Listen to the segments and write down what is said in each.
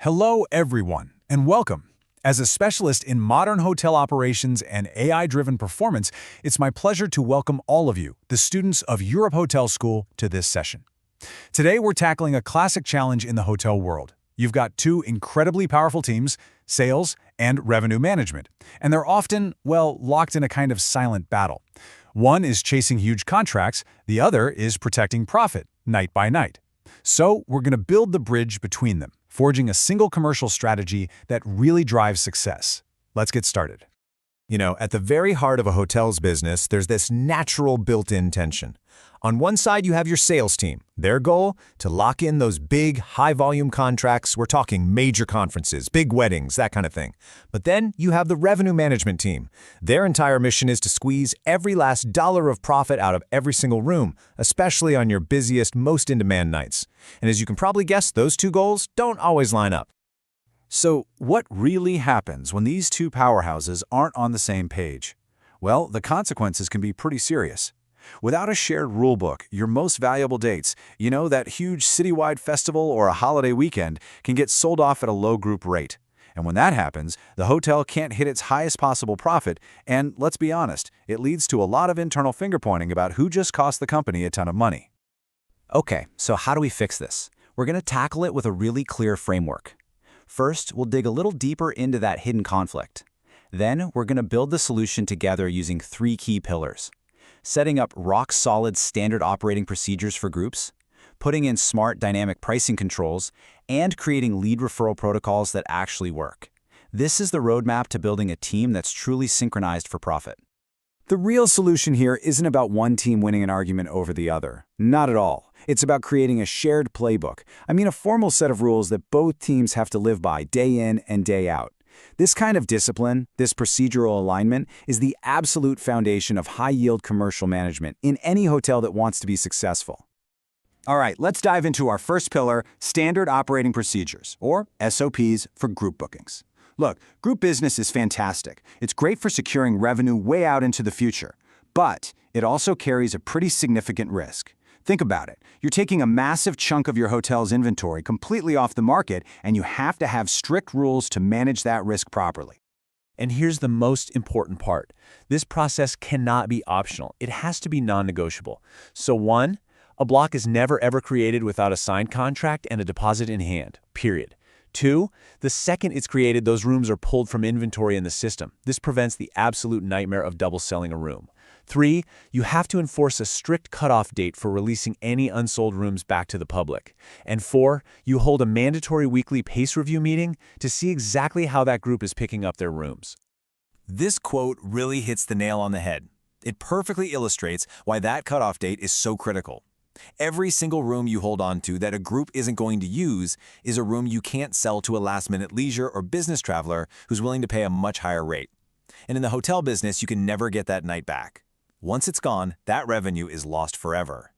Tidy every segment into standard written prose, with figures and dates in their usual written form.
Hello, everyone, and welcome. As a specialist in modern hotel operations and AI-driven performance, it's my pleasure to welcome all of you, the students of Europe Hotel School, to this session. Today, we're tackling a classic challenge in the hotel world. You've got two incredibly powerful teams, sales and revenue management, and they're often, well, locked in a kind of silent battle. One is chasing huge contracts, the other is protecting profit, night by night. So, we're going to build the bridge between them, forging a single commercial strategy that really drives success. Let's get started. You know, at the very heart of a hotel's business, there's this natural built-in tension. On one side, you have your sales team. Their goal? To lock in those big, high-volume contracts. We're talking major conferences, big weddings, that kind of thing. But then you have the revenue management team. Their entire mission is to squeeze every last dollar of profit out of every single room, especially on your busiest, most in-demand nights. And as you can probably guess, those two goals don't always line up. So, what really happens when these two powerhouses aren't on the same page? Well, the consequences can be pretty serious. Without a shared rulebook, your most valuable dates, that huge citywide festival or a holiday weekend, can get sold off at a low group rate. And when that happens, the hotel can't hit its highest possible profit, and let's be honest, it leads to a lot of internal finger-pointing about who just cost the company a ton of money. Okay, so how do we fix this? We're going to tackle it with a really clear framework. First, we'll dig a little deeper into that hidden conflict. Then, we're going to build the solution together using three key pillars: setting up rock-solid standard operating procedures for groups, putting in smart dynamic pricing controls, and creating lead referral protocols that actually work. This is the roadmap to building a team that's truly synchronized for profit. The real solution here isn't about one team winning an argument over the other. Not at all. It's about creating a shared playbook. A formal set of rules that both teams have to live by day in and day out. This kind of discipline, this procedural alignment, is the absolute foundation of high-yield commercial management in any hotel that wants to be successful. All right, let's dive into our first pillar, Standard Operating Procedures, or SOPs for group bookings. Look, group business is fantastic. It's great for securing revenue way out into the future. But it also carries a pretty significant risk. Think about it. You're taking a massive chunk of your hotel's inventory completely off the market, and you have to have strict rules to manage that risk properly. And here's the most important part. This process cannot be optional. It has to be non-negotiable. So one, a block is never ever created without a signed contract and a deposit in hand, period. Two, the second it's created, those rooms are pulled from inventory in the system. This prevents the absolute nightmare of double selling a room. Three, you have to enforce a strict cutoff date for releasing any unsold rooms back to the public. And four, you hold a mandatory weekly pace review meeting to see exactly how that group is picking up their rooms. This quote really hits the nail on the head. It perfectly illustrates why that cutoff date is so critical. Every single room you hold on to that a group isn't going to use is a room you can't sell to a last-minute leisure or business traveler who's willing to pay a much higher rate. And in the hotel business, you can never get that night back. Once it's gone, that revenue is lost forever.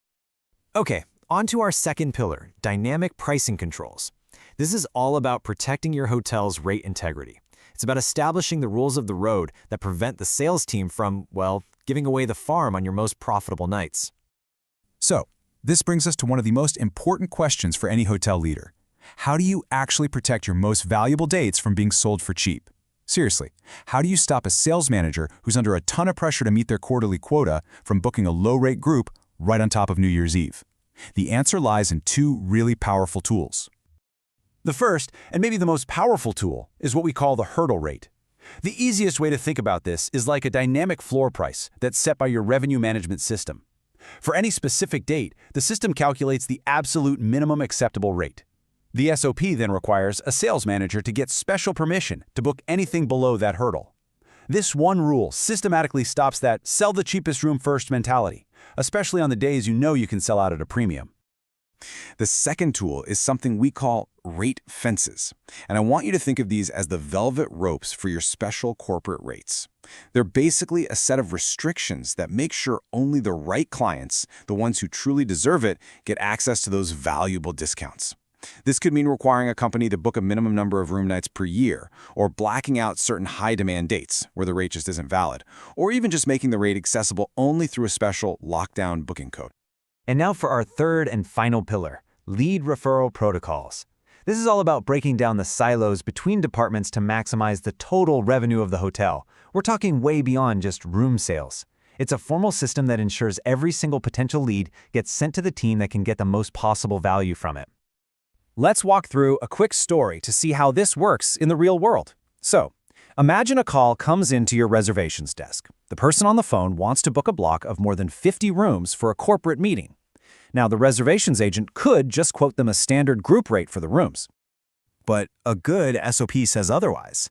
Okay, on to our second pillar, dynamic pricing controls. This is all about protecting your hotel's rate integrity. It's about establishing the rules of the road that prevent the sales team from, well, giving away the farm on your most profitable nights. So, this brings us to one of the most important questions for any hotel leader. How do you actually protect your most valuable dates from being sold for cheap? Seriously, how do you stop a sales manager who's under a ton of pressure to meet their quarterly quota from booking a low-rate group right on top of New Year's Eve? The answer lies in two really powerful tools. The first, and maybe the most powerful tool, is what we call the hurdle rate. The easiest way to think about this is like a dynamic floor price that's set by your revenue management system. For any specific date, the system calculates the absolute minimum acceptable rate. The SOP then requires a sales manager to get special permission to book anything below that hurdle. This one rule systematically stops that sell the cheapest room first mentality, especially on the days you can sell out at a premium. The second tool is something we call rate fences, and I want you to think of these as the velvet ropes for your special corporate rates. They're basically a set of restrictions that make sure only the right clients, the ones who truly deserve it, get access to those valuable discounts. This could mean requiring a company to book a minimum number of room nights per year, or blacking out certain high-demand dates where the rate just isn't valid, or even just making the rate accessible only through a special lockdown booking code. And now for our third and final pillar, lead referral protocols. This is all about breaking down the silos between departments to maximize the total revenue of the hotel. We're talking way beyond just room sales. It's a formal system that ensures every single potential lead gets sent to the team that can get the most possible value from it. Let's walk through a quick story to see how this works in the real world. So, imagine a call comes into your reservations desk. The person on the phone wants to book a block of more than 50 rooms for a corporate meeting. Now, the reservations agent could just quote them a standard group rate for the rooms. But a good SOP says otherwise.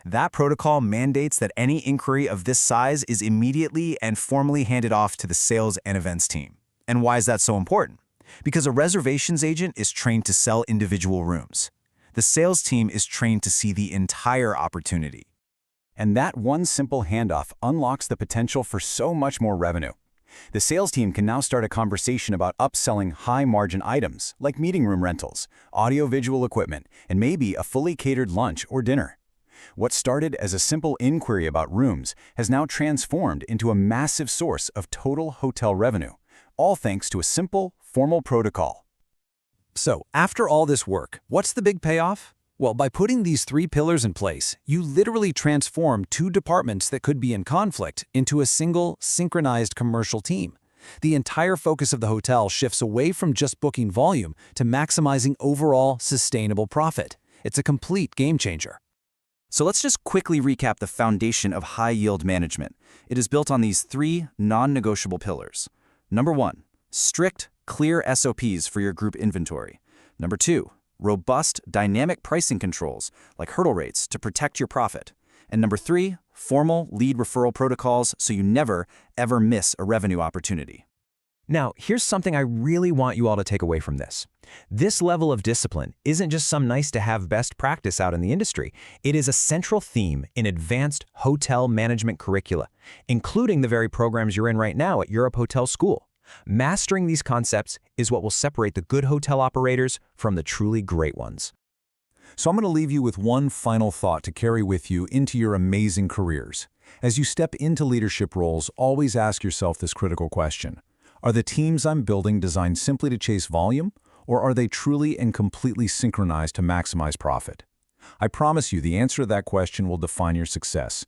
That protocol mandates that any inquiry of this size is immediately and formally handed off to the sales and events team. And why is that so important? Because a reservations agent is trained to sell individual rooms. The sales team is trained to see the entire opportunity. And that one simple handoff unlocks the potential for so much more revenue. The sales team can now start a conversation about upselling high-margin items like meeting room rentals, audio-visual equipment, and maybe a fully catered lunch or dinner. What started as a simple inquiry about rooms has now transformed into a massive source of total hotel revenue, all thanks to a simple, formal protocol. So, after all this work, what's the big payoff? Well, by putting these 3 pillars in place, you literally transform 2 departments that could be in conflict into a single, synchronized commercial team. The entire focus of the hotel shifts away from just booking volume to maximizing overall sustainable profit. It's a complete game changer. So let's just quickly recap the foundation of high-yield management. It is built on these 3 non-negotiable pillars. Number 1, strict, clear SOPs for your group inventory. Number 2, robust, dynamic pricing controls like hurdle rates to protect your profit. And number 3, formal lead referral protocols so you never, ever miss a revenue opportunity. Now, here's something I really want you all to take away from this. This level of discipline isn't just some nice-to-have best practice out in the industry. It is a central theme in advanced hotel management curricula, including the very programs you're in right now at Europe Hotel School. Mastering these concepts is what will separate the good hotel operators from the truly great ones. So I'm going to leave you with one final thought to carry with you into your amazing careers. As you step into leadership roles, always ask yourself this critical question. Are the teams I'm building designed simply to chase volume, or are they truly and completely synchronized to maximize profit? I promise you the answer to that question will define your success.